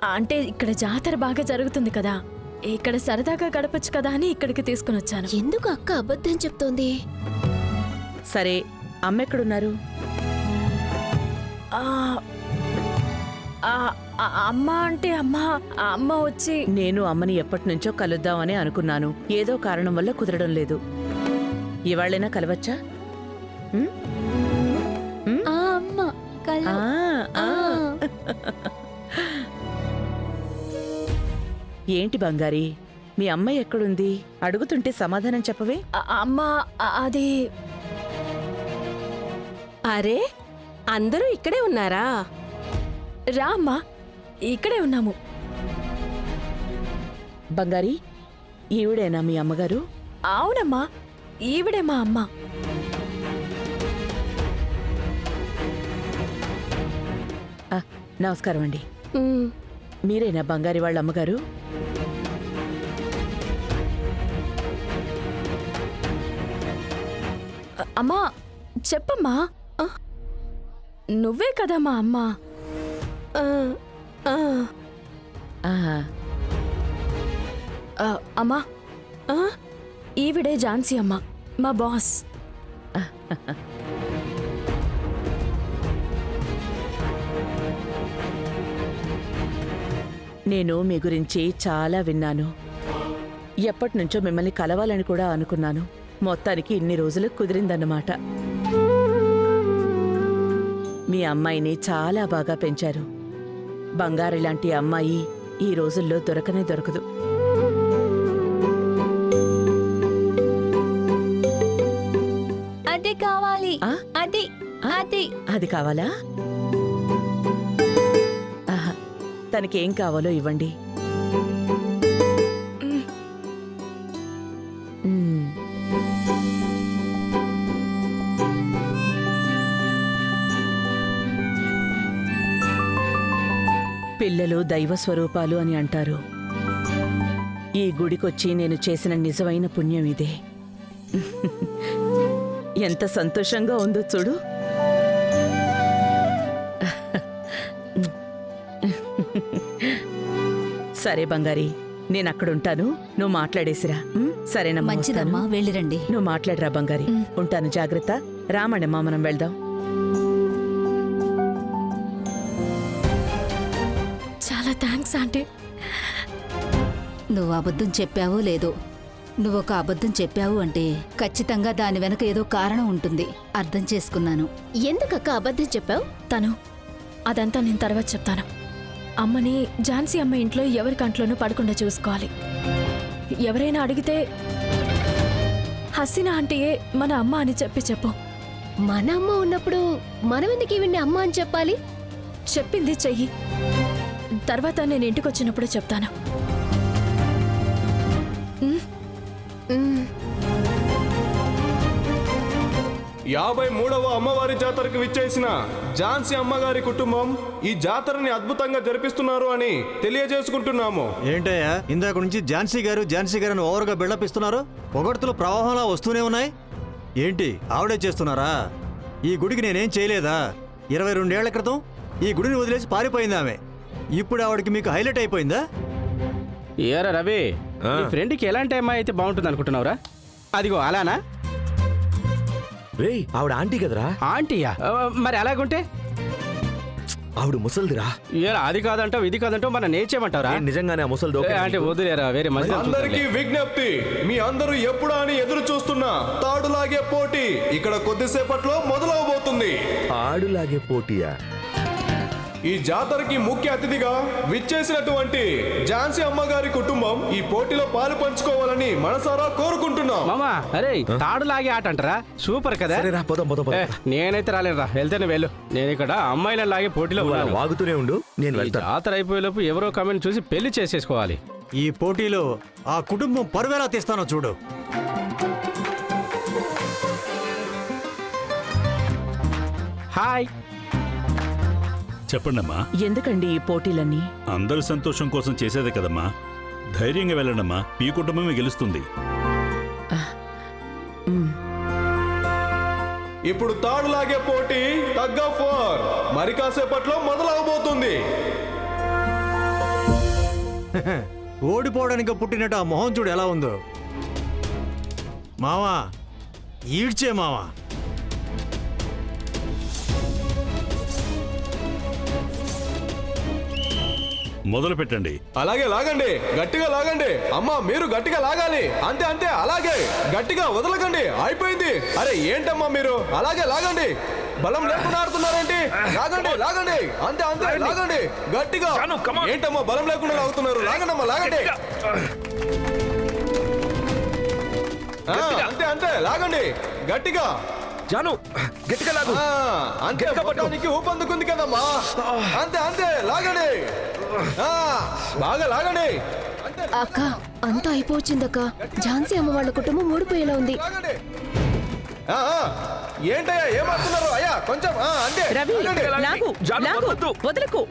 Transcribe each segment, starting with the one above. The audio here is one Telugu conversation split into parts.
అంటే ఇక్కడ జాతర బాగా జరుగుతుంది కదా, ఇక్కడ సరదాగా గడపచ్చు కదా అని ఇక్కడికి తీసుకుని వచ్చాను. ఎందుకు అక్క అబద్ధం చెప్తోంది? సరే, అమ్మ ఎక్కడున్నారు? ఆ, ఆ, ఆ, అమ్మ అంటే అమ్మ వచ్చి నేను అమ్మని ఎప్పటినుంచో కలుద్దామని అనుకున్నాను. ఏదో కారణం వల్ల కుదరడం లేదు. ఇవాళైనా కలవచ్చా? ఉమ్? ఉమ్? అమ్మ ఆ, ఆ. ఏంటి బంగారి, మీ అమ్మాయి ఎక్కడుంది? అడుగుతుంటే సమాధానం చెప్పవే. అమ్మ అది అరే, అందరూ ఇక్కడే ఉన్నారా? రా అమ్మా, ఇక్కడే ఉన్నాము. బంగారి, ఈవిడేనా మీ అమ్మగారు? అవునమ్మా, ఈవిడే మా అమ్మ. నమస్కారం అండి. ఉమ్, మీరేనా బంగారి వాళ్ళ అమ్మగారు? అమ్మా చెప్పమ్మా, నువ్వే కదా మా అమ్మ. ఆ, ఆ, ఆహా. అమ్మా, ఆ, ఈవిడే ఝాన్సీ అమ్మ, మా బాస్. నేను మీ గురించి చాలా విన్నాను. ఎప్పటినుంచో మిమ్మల్ని కలవాలని కూడా అనుకున్నాను. మొత్తానికి ఇన్ని రోజులు కుదిరిందన్నమాట. మీ అమ్మాయిని చాలా బాగా పెంచారు. బంగారు లాంటి అమ్మాయి ఈ రోజుల్లో దొరకనే దొరకదు. అది కావాలి. ఆ? అది అది అది కావాలా? ఆహా, తనకేం కావాలో ఇవ్వండి. మ్మ్. పిల్లలు దైవ స్వరూపాలు అని అంటారు. ఈ గుడికొచ్చి నేను చేసిన నిజమైన పుణ్యం ఇదే. ఎంత సంతోషంగా ఉందో చూడు. సరే బంగారి, నేనక్కడుంటాను, నువ్వు మాట్లాడేసిరా. సరేనమ్మా, మంచిదమ్మా, వస్తాను. వెళ్ళిరండి. నువ్వు మాట్లాడరా బంగారి. ఉంటాను, జాగ్రత్త. రామణమ్మా, మనం వెళ్దాం. చాలా థ్యాంక్స్ ఆంటీ. నువ్వు అబద్ధం చెప్పావో లేదో, నువ్వొక అబద్ధం చెప్పావు అంటే ఖచ్చితంగా దాని వెనక ఏదో కారణం ఉంటుంది. అర్థం చేసుకున్నాను. ఎందుకక్క అబద్ధం చెప్పావు? అదంతా నేను తర్వాత చెప్తాను. అమ్మని ఝాన్సీ అమ్మ ఇంట్లో ఎవరి కంట్లోనూ పడకుండా చూసుకోవాలి. ఎవరైనా అడిగితే హసీనా ఆంటీయే మన అమ్మ అని చెప్పు. మన అమ్మ ఉన్నప్పుడు మనం ఎందుకు ఈవిడ్ని అమ్మ అని చెప్పాలి? చెప్పింది చెయ్యి, తర్వాత నేను ఇంటికి వచ్చినప్పుడు చెప్తాను. 53వ అమ్మవారి జాతరకు విచ్చేసిన ఝాన్సీ అమ్మగారి కుటుంబం ఈ జాతరని అద్భుతంగా జరిపిస్తున్నారు అని తెలియజేసుకుంటున్నాము. ఏంటయ్యా, ఇందాక నుంచి ఝాన్సీ గారు అని ఓవర్గా బిల్డప్ ఇస్తున్నారు? పొగడ్తలు ప్రవాహంలా వస్తూనే ఉన్నాయి. ఏంటి, ఆవిడే చేస్తున్నారా? ఈ గుడికి నేనేం చేయలేదా? 22 ఏళ్ల క్రితం ఈ గుడిని వదిలేసి పారిపోయింది ఆమె. ఇప్పుడు ఆవిడకి మీకు హైలైట్ అయిపోయిందా? ఏరా రవి, నీ ఫ్రెండ్కి ఎలాంటి అమ్మాయి అయితే బాగుంటుంది అనుకుంటున్నావురా? అదిగో అలానా? రేయ్, ఆవిడ ఆంటీ కదరా? ఆంటీయా? మరి అలాగుంటే ఆవిడ ముసల్దిరా. ఏరా, అది కాదంటావు ఇది కాదంటావు, మన నేర్చేయమంటావురా? నిజంగానే ఆ ముసలి దోక అంటే వదిలేరా, వేరే మధ్య అందరికీ విజ్ఞప్తి, మీ అందరూ ఎప్పుడా అని ఎదురు చూస్తున్న తాడులాగే పోటీ ఇక్కడ కొద్దిసేపట్లో మొదలవబోతుంది. ఆడులాగే పోటీయా? ఈ జాతరకి ముఖ్య అతిథిగా విచ్చేసినటువంటి ఝాన్సీ అమ్మగారి కుటుంబం ఈ పోటీలో పాలు పంచుకోవాలని మనసారా కోరుకుంటున్నాం. మామా, అరే తాడు లాగే ఆట అంటారా? సూపర్ కదా. నేనైతే రాలేనురా, వెళ్తేనే వెళ్ళు. నేను ఇక్కడ అమ్మాయిల లాగే పోటీలో వాగుతూనే ఉండు, నేను వెళ్తాను. జాతర అయిపోయేలోపు ఎవరో కమెంట్ చూసి పెళ్లి చేసేసుకోవాలి. ఈ పోటీలో ఆ కుటుంబం పరువెలా తీస్తానో చూడు. హాయ్. చెప్పండమ్మా. ఎందుకండి ఈ పోటీలన్నీ? అందరి సంతోషం కోసం చేసేదే కదమ్మా. ధైర్యంగా వెళ్ళండమ్మా, మీ కుటుంబమే గెలుస్తుంది. ఇప్పుడు తాడులాగే పోటీ తగ్గ 4 మరి కాసేపట్లో మొదలవబోతుంది. ఓడిపోవడానికి పుట్టినట్టు ఆ మొహం చూడు ఎలా ఉందో. మావా ఈడ్చే మావా. మొదలు పెట్టండి. అలాగే లాగండి, గట్టిగా లాగండి. అమ్మా మీరు గట్టిగా లాగాలి. అంతే అంతే, అలాగే గట్టిగా వదలకండి. అయిపోయింది. అరే ఏంటమ్మా మీరు అలాగే లాగండి. బలం లేకుండా ఆడుతున్నారేంటి? లాగండి లాగండి, అంతే అంతే లాగండి గట్టిగా. ఏంటమ్మా బలం లేకుండా లాగుతున్నారు? లాగండి అమ్మా, లాగండి. అంతే అంతే లాగండి గట్టిగా. జాను గట్టిగా లాగు. అంతే, పట్టడానికి ఊపందుకుంది కదమ్మా. అంతే అంతే లాగండి. బాగా లాగండి. అక్క అంతా అయిపోవచ్చిందక్క. ఝాన్సీ అమ్మ వాళ్ళ కుటుంబం ఊడిపోయేలా ఉంది. లాగండి. ఏంటయ్యా ఏమవుతున్నారు? అయ్యా కొంచెం అంతే. రవి లాగండి. లాగు లాగు, వదలకు.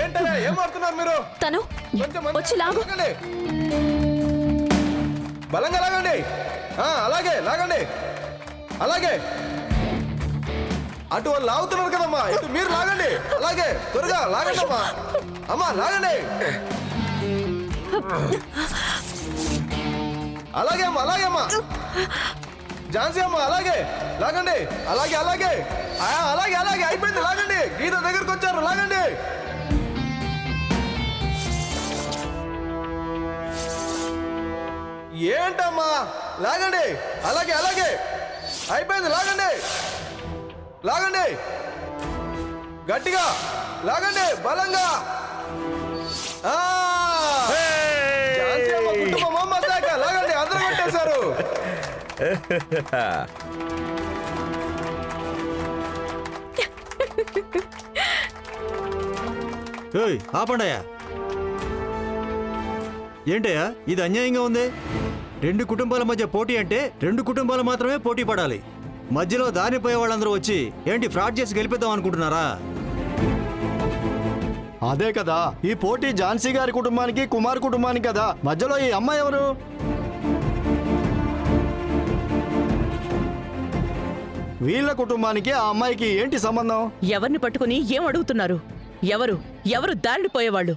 ఏంటయ్యా ఏమవుతున్నారు మీరు? తను కొంచెం వచ్చి లాగు. లాగండి. బలంగా లాగండి. అలాగే లాగండి. అలాగే అటు వాళ్ళు లాగుతున్నారు కదమ్మా, ఇటు మీరు లాగండి. అలాగే త్వరగా లాగండి అమ్మా. అమ్మా లాగండి. అలాగే అమ్మా, అలాగే అమ్మా. ఝాన్సీ అమ్మ అలాగే లాగండి. అలాగే అలాగే అలాగే అలాగే అయిపోయింది. లాగండి. గీత దగ్గరకు వచ్చారు, లాగండి. ఏంటమ్మా లాగండి. అలాగే అలాగే అయిపోయింది. లాగండి లాగండి గట్టిగా లాగండి, బలంగా. ఝాన్సీ అమ్మ కుటుంబం మజాక. లాగండి, అందరూ కొట్టేశారు. ఆపండయ్యా. ఏంటయ్యా ఇది అన్యాయంగా ఉంది. 2 కుటుంబాల మధ్య పోటీ అంటే 2 కుటుంబాలు మాత్రమే పోటీ పడాలి. మధ్యలో దారిపోయే వాళ్ళందరూ వచ్చి ఏంటి ఫ్రాడ్ చేసి గెలిపిద్దాం అనుకుంటున్నారా? అదే కదా, ఈ పోటీ ఝాన్సీ గారి కుటుంబానికి కుమార్ కుటుంబానికి కదా. మధ్యలో ఈ అమ్మాయి ఎవరు? వీళ్ళ కుటుంబానికి ఆ అమ్మాయికి ఏంటి సంబంధం? ఎవరిని పట్టుకుని ఏం అడుగుతున్నారు? ఎవరు ఎవరు దారిని పోయేవాళ్ళు?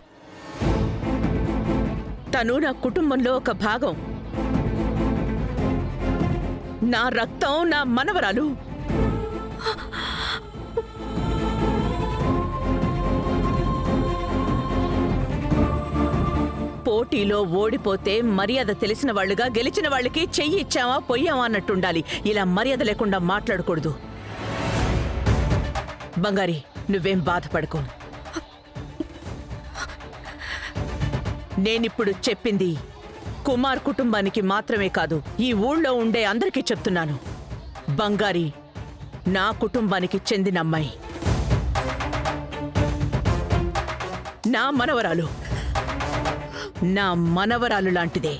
తను నా కుటుంబంలో ఒక భాగం. నా రక్తం, నా మనవరాలు. పోటీలో ఓడిపోతే మర్యాద తెలిసిన వాళ్ళుగా గెలిచిన వాళ్ళకి చెయ్యి ఇచ్చావా పొయ్యావా అన్నట్టుండాలి. ఇలా మర్యాద లేకుండా మాట్లాడకూడదు. బంగారి, నువ్వేం బాధపడకు. నేనిప్పుడు చెప్పింది కుమార్ కుటుంబానికి మాత్రమే కాదు, ఈ ఊళ్ళో ఉండే అందరికీ చెప్తున్నాను. బంగారి నా కుటుంబానికి చెందిన అమ్మాయి. నా మనవరాలు లాంటిదే.